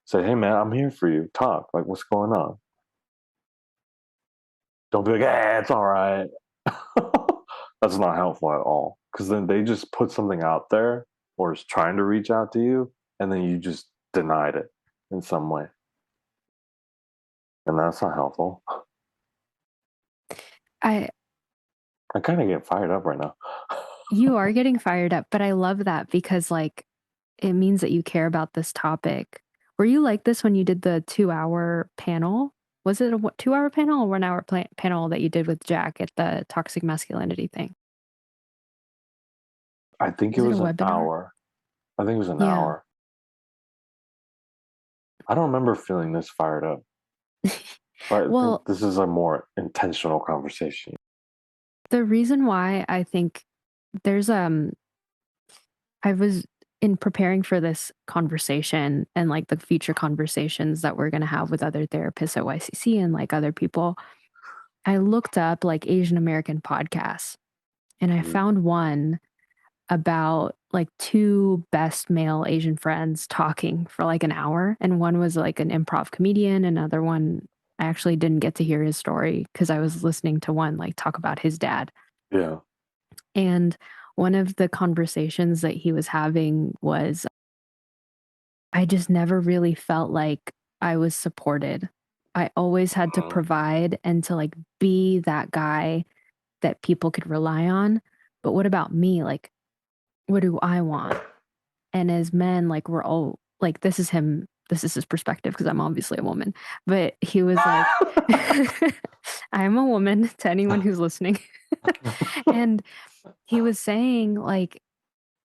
Speaker 2: say, hey man, I'm here for you. Talk. Like, what's going on? Don't be like, it's all right. That's not helpful at all. Because then they just put something out there or is trying to reach out to you, and then you just denied it in some way. And that's not helpful.
Speaker 1: I
Speaker 2: I kind of get fired up right now.
Speaker 1: You are getting fired up, but I love that because, like, it means that you care about this topic. Were you like this when you did the 2-hour panel? Was it a 2-hour panel or 1-hour panel that you did with Jack at the toxic masculinity thing?
Speaker 2: I think it
Speaker 1: Was it a
Speaker 2: was an
Speaker 1: webinar?
Speaker 2: hour. I think it was an
Speaker 1: Yeah.
Speaker 2: hour. I don't remember feeling this fired up, but I think
Speaker 1: Well,
Speaker 2: this is a more intentional conversation.
Speaker 1: the reason why I think there's I was in preparing for this conversation and like the future conversations that we're going to have with other therapists at YCC and like other people, I looked up like Asian American podcasts and I
Speaker 2: Mhm.
Speaker 1: found one about like two best male Asian friends talking for like an hour. And one was like an improv comedian. Another one, I actually didn't get to hear his story because I was listening to one like talk about his dad.
Speaker 2: Yeah.
Speaker 1: And one of the conversations that he was having was, I just never really felt like I was supported. I always had to
Speaker 2: Mhm.
Speaker 1: provide and to like be that guy that people could rely on. But what about me? Like, what do I want? And as men, like we're all like, this is his perspective because I'm obviously a woman. But he was like, I am a woman to anyone who's listening. And he was saying, like,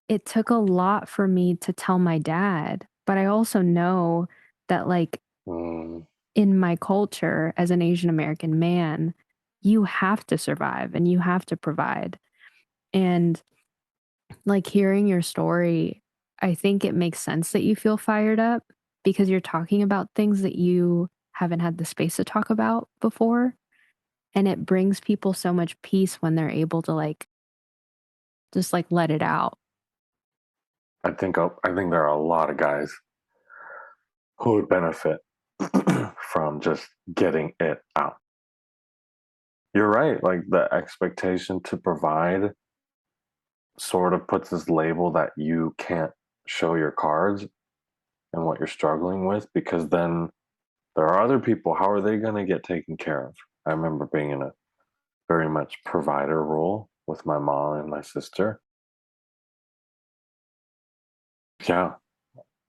Speaker 1: it took a lot for me to tell my dad, but I also know that, like,
Speaker 2: Mm,
Speaker 1: in my culture as an Asian American man, you have to survive and you have to provide. And like hearing your story, I think it makes sense that you feel fired up because you're talking about things that you haven't had the space to talk about before. And it brings people so much peace when they're able to like just like let it out.
Speaker 2: I think there are a lot of guys who would benefit from just getting it out. You're right. Like the expectation to provide sort of puts this label that you can't show your cards and what you're struggling with because then there are other people. How are they going to get taken care of? I remember being in a very much provider role with my mom and my sister. Yeah,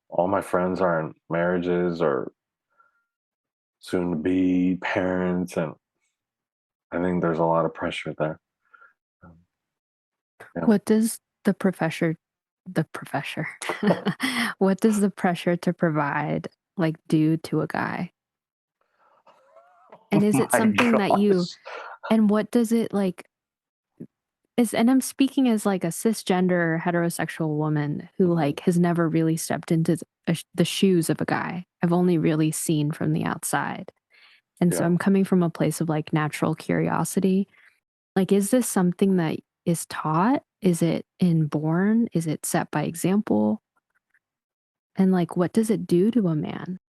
Speaker 2: all my friends are in marriages or soon to be parents, and I think there's a lot of pressure there. Um, yeah.
Speaker 1: What does the professor, what does the pressure to provide like do to a guy?
Speaker 2: Oh
Speaker 1: And is it
Speaker 2: my
Speaker 1: something that you,
Speaker 2: gosh.
Speaker 1: and what does it like, is, and I'm speaking as like a cisgender heterosexual woman who
Speaker 2: Mhm.
Speaker 1: like has never really stepped into the shoes of a guy. I've only really seen from the outside. And so
Speaker 2: Yeah.
Speaker 1: I'm coming from a place of like natural curiosity. Like, is this something that is taught? Is it inborn? Is it set by example? And like, what does it do to a man?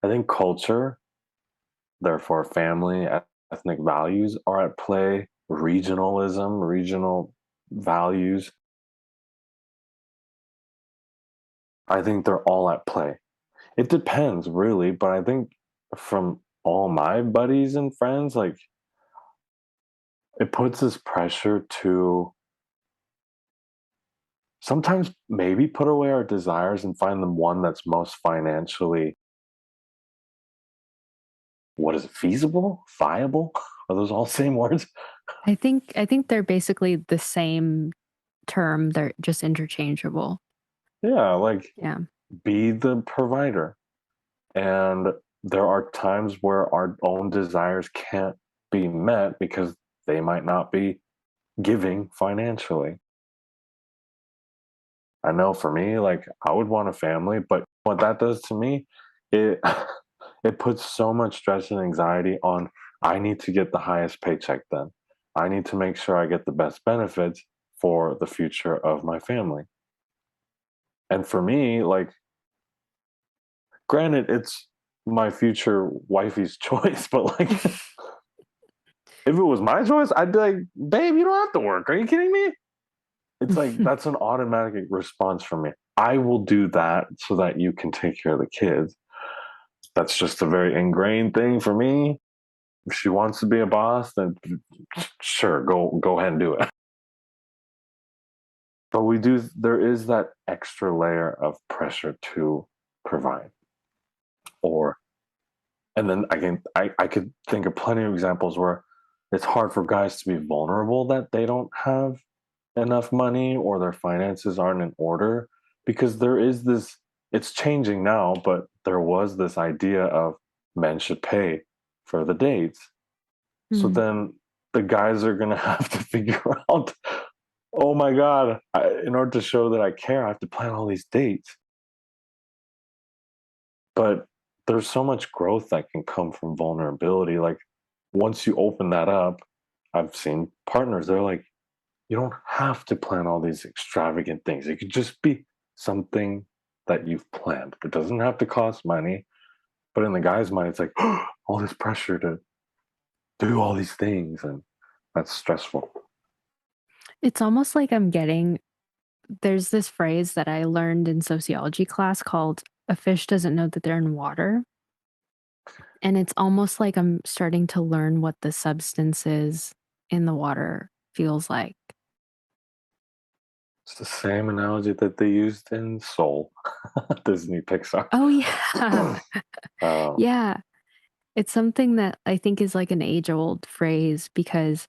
Speaker 2: I think culture, therefore family, ethnic values are at play, regionalism, regional values. I think they're all at play. It depends really, but I think from all my buddies and friends, like it puts this pressure to sometimes maybe put away our desires and find the one that's most financially, what is it, feasible, viable? Are those all same words?
Speaker 1: I think they're basically the same term. They're just interchangeable.
Speaker 2: Yeah, like
Speaker 1: Yeah.
Speaker 2: be the provider. And there are times where our own desires can't be met because they might not be giving financially. I know for me, like I would want a family, but what that does to me, it it puts so much stress and anxiety on, I need to get the highest paycheck then. I need to make sure I get the best benefits for the future of my family. And for me, like, granted, it's my future wifey's choice, but like, if it was my choice, I'd be like, babe, you don't have to work. Are you kidding me? It's like, that's an automatic response from me. I will do that so that you can take care of the kids. That's just a very ingrained thing for me. If she wants to be a boss, then sure, go ahead and do it. But there is that extra layer of pressure to provide. Or and then I could think of plenty of examples where it's hard for guys to be vulnerable that they don't have enough money or their finances aren't in order, because there is this, it's changing now, but there was this idea of men should pay for the dates. So
Speaker 1: Mm.
Speaker 2: then the guys are going to have to figure out, oh my God, in order to show that I care, I have to plan all these dates. But there's so much growth that can come from vulnerability. Like, once you open that up, I've seen partners, they're like, you don't have to plan all these extravagant things. It could just be something that you've planned. It doesn't have to cost money. But in the guy's mind, it's like, all this pressure to do all these things. And that's stressful.
Speaker 1: It's almost like there's this phrase that I learned in sociology class called "a fish doesn't know that they're in water." And it's almost like I'm starting to learn what the substances in the water feels like.
Speaker 2: It's the same analogy that they used in Soul, Disney Pixar.
Speaker 1: Oh, yeah.
Speaker 2: um,
Speaker 1: Yeah. It's something that I think is like an age-old phrase because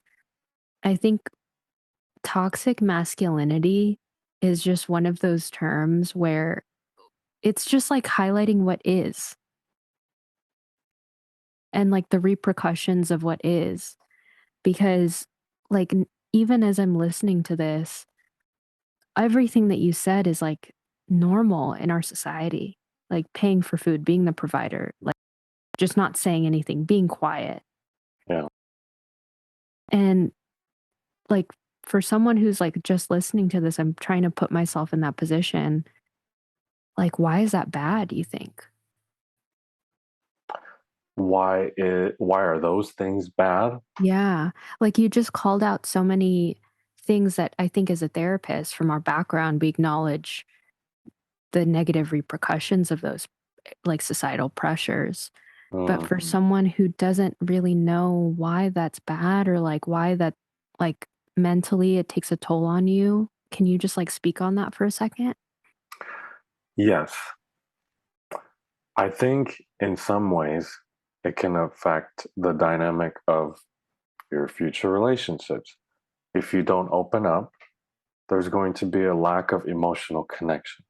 Speaker 1: I think toxic masculinity is just one of those terms where it's just like highlighting what is and like the repercussions of what is. Because, like, even as I'm listening to this, everything that you said is like normal in our society, like paying for food, being the provider, like just not saying anything, being quiet.
Speaker 2: yeah.
Speaker 1: And like for someone who's like just listening to this, I'm trying to put myself in that position. Like, why is that bad, do you think?
Speaker 2: Why are those things bad?
Speaker 1: Yeah. Like you just called out so many things that I think as a therapist from our background, we acknowledge the negative repercussions of those like societal pressures. But
Speaker 2: Mm,
Speaker 1: for someone who doesn't really know why that's bad or like why that like mentally it takes a toll on you, can you just like speak on that for a second?
Speaker 2: yes. I think in some ways it can affect the dynamic of your future relationships. If you don't open up, there's going to be a lack of emotional connection.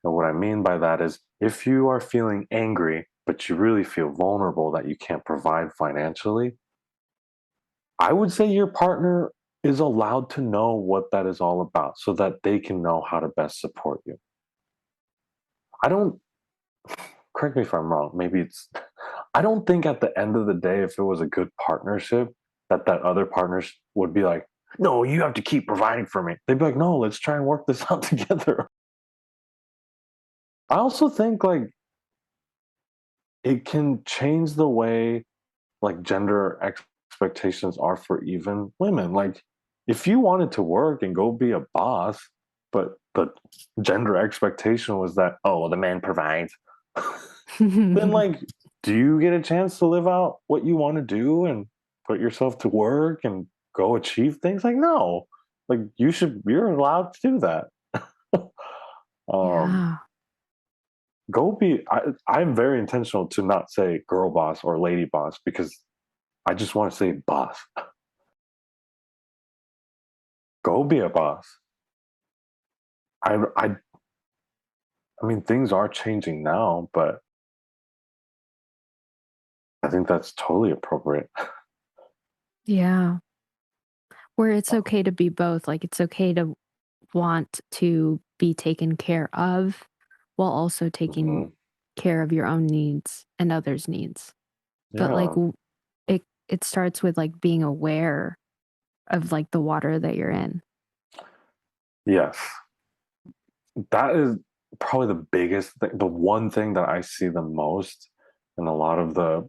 Speaker 2: And what I mean by that is, if you are feeling angry, but you really feel vulnerable that you can't provide financially, I would say your partner is allowed to know what that is all about so that they can know how to best support you. I don't, correct me if I'm wrong, maybe it's, I don't think at the end of the day, if it was a good partnership, that other partners would be like, no, you have to keep providing for me. They'd be like, no, let's try and work this out together. I also think like it can change the way like expectations are for even women. Like, if you wanted to work and go be a boss, but the gender expectation was that, oh, well, the man provides, then like, do you get a chance to live out what you want to do and put yourself to work and go achieve things? Like, no, like you're allowed to do that. um,
Speaker 1: Yeah.
Speaker 2: I'm very intentional to not say girl boss or lady boss because I just want to say boss. Go be a boss. I, I, I mean, things are changing now, but I think that's totally appropriate.
Speaker 1: Yeah. Where it's okay to be both. Like it's okay to want to be taken care of while also taking
Speaker 2: Mhm.
Speaker 1: care of your own needs and others' needs. But like
Speaker 2: Yeah.
Speaker 1: it starts with like being aware of like the water that you're in.
Speaker 2: Yes. That is probably the biggest thing, the one thing that I see the most in a lot of the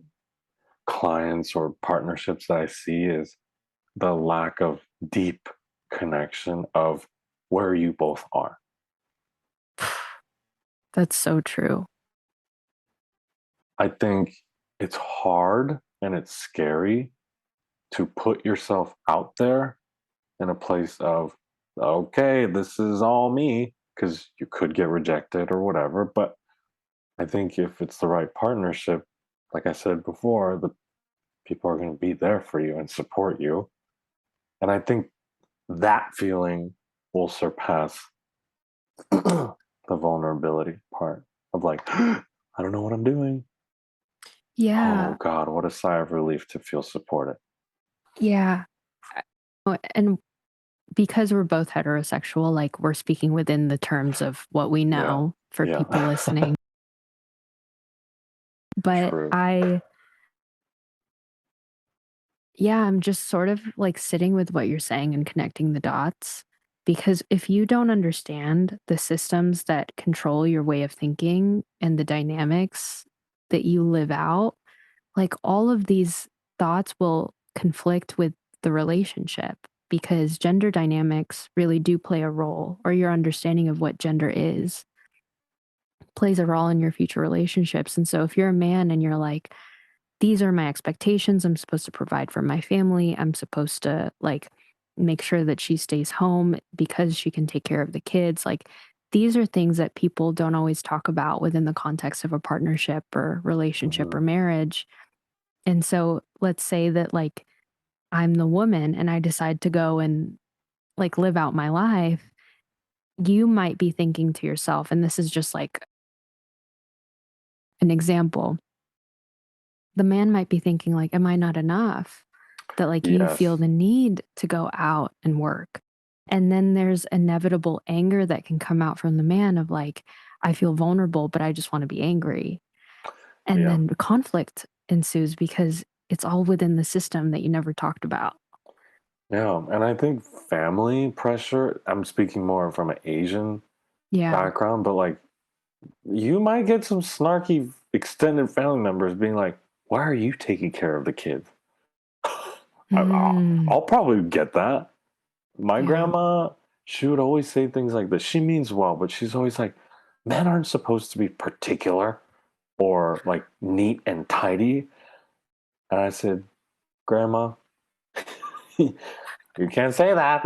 Speaker 2: clients or partnerships that I see is the lack of deep connection of where you both are.
Speaker 1: That's so true.
Speaker 2: I think it's hard and it's scary to put yourself out there in a place of, okay, this is all me, because you could get rejected or whatever. But I think if it's the right partnership, like I said before, the people are going to be there for you and support you. And I think that feeling will surpass the vulnerability part of like, I don't know what I'm doing. Oh
Speaker 1: Yeah.
Speaker 2: God, what a sigh of relief to feel supported.
Speaker 1: Yeah. And because we're both heterosexual, like we're speaking within the terms of what we
Speaker 2: Yeah.
Speaker 1: know for
Speaker 2: Yeah.
Speaker 1: people listening. But
Speaker 2: True.
Speaker 1: yeah, I'm just sort of like sitting with what you're saying and connecting the dots. Because if you don't understand the systems that control your way of thinking and the dynamics that you live out, like all of these thoughts will conflict with the relationship because gender dynamics really do play a role, or your understanding of what gender is plays a role in your future relationships. And so if you're a man and you're like, these are my expectations, I'm supposed to provide for my family, I'm supposed to like make sure that she stays home because she can take care of the kids, like these are things that people don't always talk about within the context of a partnership or relationship or
Speaker 2: Mhm.
Speaker 1: marriage. And so let's say that like I'm the woman and I decide to go and like live out my life. You might be thinking to yourself, and this is just like an example, the man might be thinking, like, am I not enough? That like you feel
Speaker 2: Yes.
Speaker 1: the need to go out and work. And then there's inevitable anger that can come out from the man of like, I feel vulnerable, but I just want to be angry. And
Speaker 2: Yeah.
Speaker 1: then conflict ensues because it's all within the system that you never talked about.
Speaker 2: Yeah. And I think family pressure, I'm speaking more from an Asian
Speaker 1: Yeah.
Speaker 2: background, but like you might get some snarky extended family members being like, why are you taking care of the kids?
Speaker 1: Mm,
Speaker 2: I'll probably get that. My
Speaker 1: yeah.
Speaker 2: grandma, she would always say things like this. She means well, but she's always like, men aren't supposed to be particular or like neat and tidy. And I said, Grandma, you can't say that.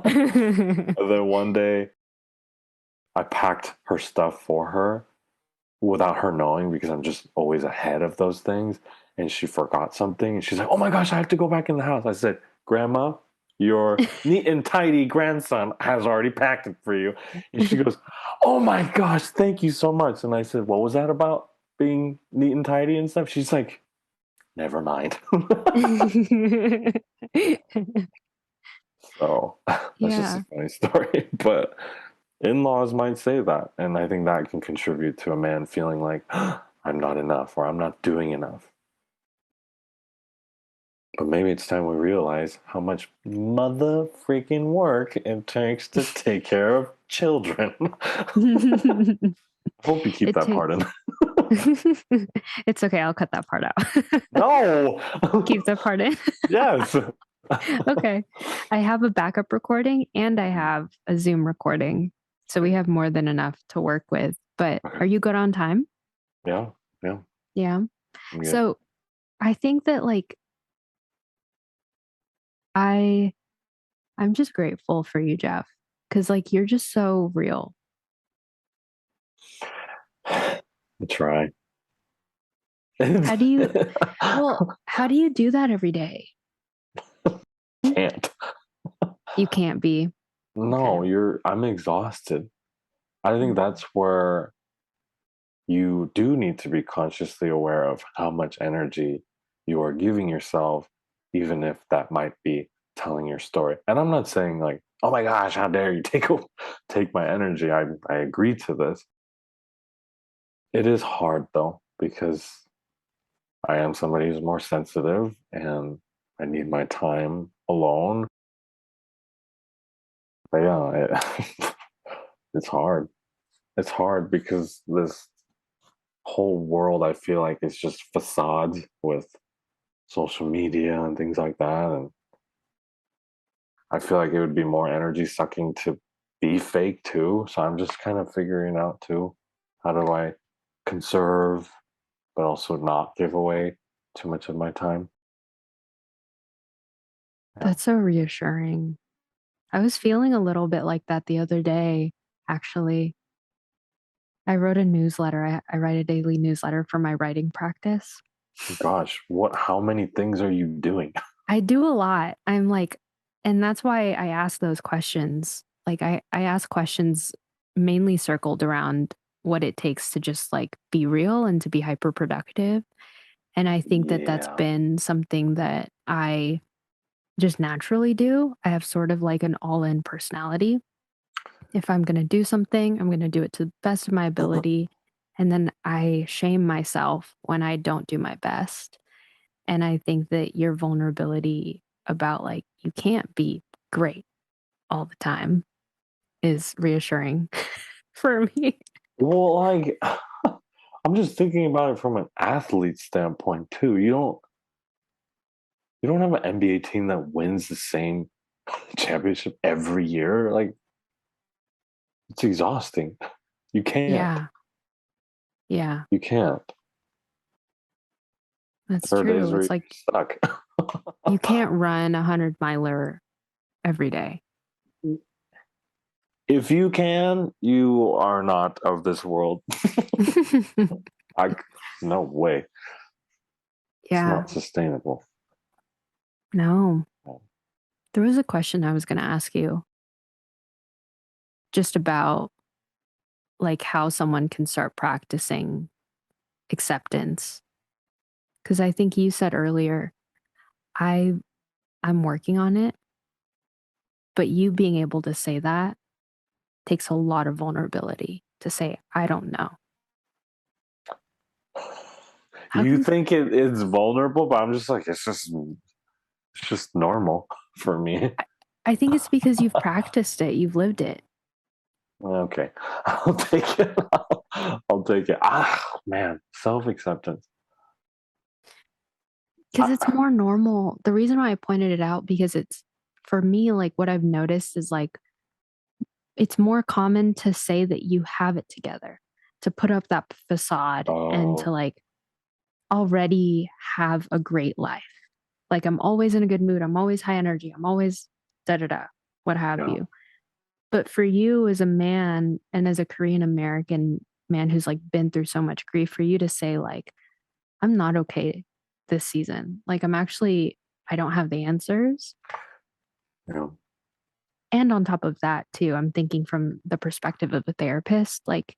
Speaker 2: And then one day I packed her stuff for her without her knowing because I'm just always ahead of those things. And she forgot something. And she's like, oh my gosh, I have to go back in the house. I said, Grandma, your neat and tidy grandson has already packed it for you. And she goes, oh my gosh, thank you so much. And I said, what was that about being neat and tidy and stuff? She's like, never mind. So that's just a
Speaker 1: Yeah.
Speaker 2: funny story. But in laws might say that. And I think that can contribute to a man feeling like, I'm not enough or I'm not doing enough. But maybe it's time we realize how much mother freaking work it takes to take care of children. I hope you keep
Speaker 1: It
Speaker 2: that
Speaker 1: takes
Speaker 2: part in.
Speaker 1: it's okay, I'll cut that part out.
Speaker 2: No.
Speaker 1: Keep that part in.
Speaker 2: Yes.
Speaker 1: Okay. I have a backup recording and I have a Zoom recording. So we
Speaker 2: Sweet.
Speaker 1: have more than enough to work with. But
Speaker 2: Okay.
Speaker 1: are you good on time?
Speaker 2: Yeah. Yeah.
Speaker 1: Yeah.
Speaker 2: I'm good.
Speaker 1: So I think that like I I'm just grateful for you, Jeff, because like you're just so real.
Speaker 2: I try.
Speaker 1: How do you how do you do that every day?
Speaker 2: Can't.
Speaker 1: You can't be. Okay.
Speaker 2: No, I'm exhausted. I think that's where you do need to be consciously aware of how much energy you are giving yourself, even if that might be telling your story. And I'm not saying like, oh my gosh, how dare you take my energy. I agree to this. It is hard though, because I am somebody who's more sensitive and I need my time alone. But yeah, it's hard. It's hard because this whole world I feel like is just facades with social media and things like that. And I feel like it would be more energy sucking to be fake too. So I'm just kind of figuring out too, how do I conserve but also not give away too much of my time? Yeah.
Speaker 1: That's so reassuring. I was feeling a little bit like that the other day, actually. I wrote a newsletter. I write a daily newsletter for my writing practice.
Speaker 2: Gosh, how many things are you doing?
Speaker 1: I do a lot. I'm like, and that's why I ask those questions. Like, I ask questions mainly circled around what it takes to just like be real and to be hyper productive. And I think that that's
Speaker 2: Yeah.
Speaker 1: been something that I just naturally do. I have sort of like an all in personality. If I'm going to do something, I'm going to do it to the best of my ability. And then I shame myself when I don't do my best. And I think that your vulnerability about like you can't be great all the time is reassuring for me.
Speaker 2: Well, like I'm just thinking about it from an athlete standpoint too. You don't have an NBA team that wins the same championship every year. Like it's exhausting. You can't.
Speaker 1: Yeah. Yeah.
Speaker 2: You can't.
Speaker 1: That's
Speaker 2: There are days
Speaker 1: true.
Speaker 2: where
Speaker 1: It's
Speaker 2: you
Speaker 1: like
Speaker 2: suck.
Speaker 1: you can't run a 100 miler every day.
Speaker 2: If you can, you are not of this world. I no way. It's
Speaker 1: Yeah.
Speaker 2: not sustainable.
Speaker 1: No. There was a question I was going to ask you just about like how someone can start practicing acceptance. Cause I think you said earlier, I I'm working on it, but you being able to say that takes a lot of vulnerability to say, I don't know. How
Speaker 2: You
Speaker 1: can
Speaker 2: think it's vulnerable, but I'm just like it's just normal for me.
Speaker 1: I, I think it's because you've practiced it, you've lived it.
Speaker 2: Okay, I'll take it. I'll take it. Man, self acceptance.
Speaker 1: Because it's more normal. The reason why I pointed it out because it's for me, like what I've noticed is like it's more common to say that you have it together, to put up that facade and to
Speaker 2: Oh,
Speaker 1: like already have a great life. Like I'm always in a good mood. I'm always high energy. I'm always da da da, what have
Speaker 2: yeah.
Speaker 1: you. But for you as a man and as a Korean American man who's like been through so much grief, for you to say like, I'm not okay this season. Like I don't have the answers.
Speaker 2: Yeah.
Speaker 1: And on top of that, too, I'm thinking from the perspective of a therapist, like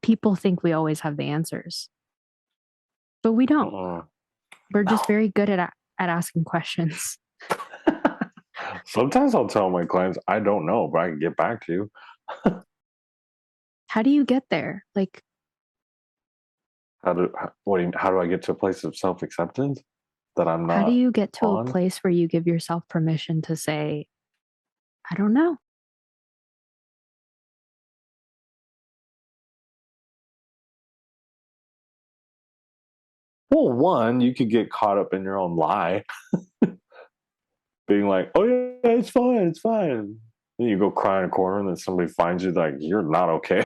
Speaker 1: people think we always have the answers, but we don't.
Speaker 2: Uh,
Speaker 1: We're
Speaker 2: no.
Speaker 1: just very good at asking questions.
Speaker 2: Sometimes I'll tell my clients I don't know, but I can get back to you.
Speaker 1: How do you get there? Like,
Speaker 2: How do I get to a place of self acceptance that I'm
Speaker 1: how do
Speaker 2: not
Speaker 1: you get to a
Speaker 2: on?
Speaker 1: place where you give yourself permission to say, I don't know?
Speaker 2: Well, one, you could get caught up in your own lie, being like, "Oh yeah, it's fine, it's fine." Then you go cry in a corner, and then somebody finds you like you're not okay.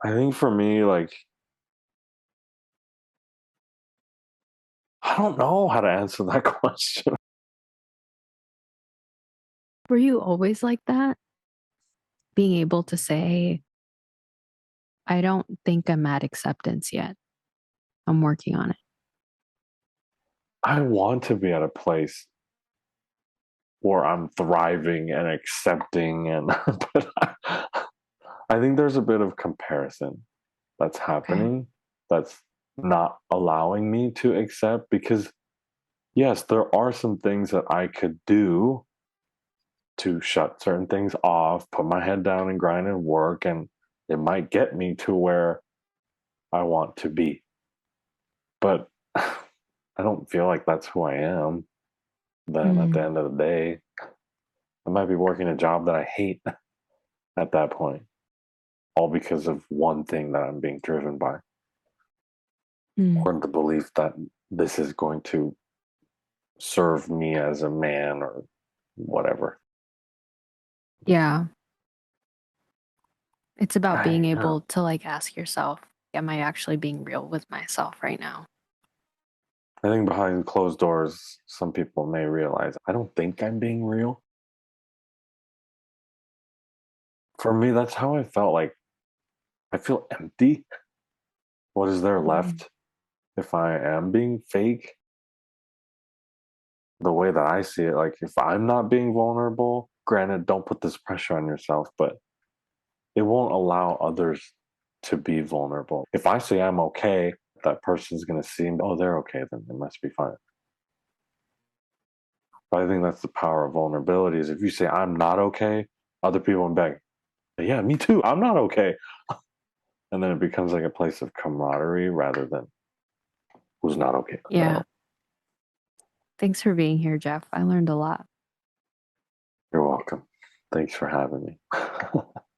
Speaker 2: I think for me, like I don't know how to answer that question.
Speaker 1: Were you always like that? Being able to say, I don't think I'm at acceptance yet. I'm working on it.
Speaker 2: I want to be at a place where I'm thriving and accepting, and but I think there's a bit of comparison that's
Speaker 1: Okay.
Speaker 2: happening. That's not allowing me to accept, because yes, there are some things that I could do to shut certain things off, put my head down and grind and work, and it might get me to where I want to be. But I don't feel like that's who I am. Then at the
Speaker 1: Mm,
Speaker 2: end of the day, I might be working a job that I hate at that point, all because of one thing that I'm being driven by,
Speaker 1: mm.
Speaker 2: or the belief that this is going to serve me as a man or whatever.
Speaker 1: Yeah. It's about being
Speaker 2: Yeah.
Speaker 1: able to like ask yourself, am I actually being real with myself right now?
Speaker 2: I think behind closed doors, some people may realize I don't think I'm being real. For me, that's how I felt. Like, I feel empty. What is there
Speaker 1: Mm.
Speaker 2: left if I am being fake? The way that I see it, like, if I'm not being vulnerable, granted, don't put this pressure on yourself, but it won't allow others to be vulnerable. If I say I'm okay, that person's going to see, oh, they're okay, then they must be fine. But I think that's the power of vulnerability is if you say I'm not okay, other people will be like, yeah, me too, I'm not okay. And then it becomes like a place of camaraderie rather than who's not okay.
Speaker 1: Yeah. Thanks for being here, Jeff. I learned a lot.
Speaker 2: You're welcome. Thanks for having me.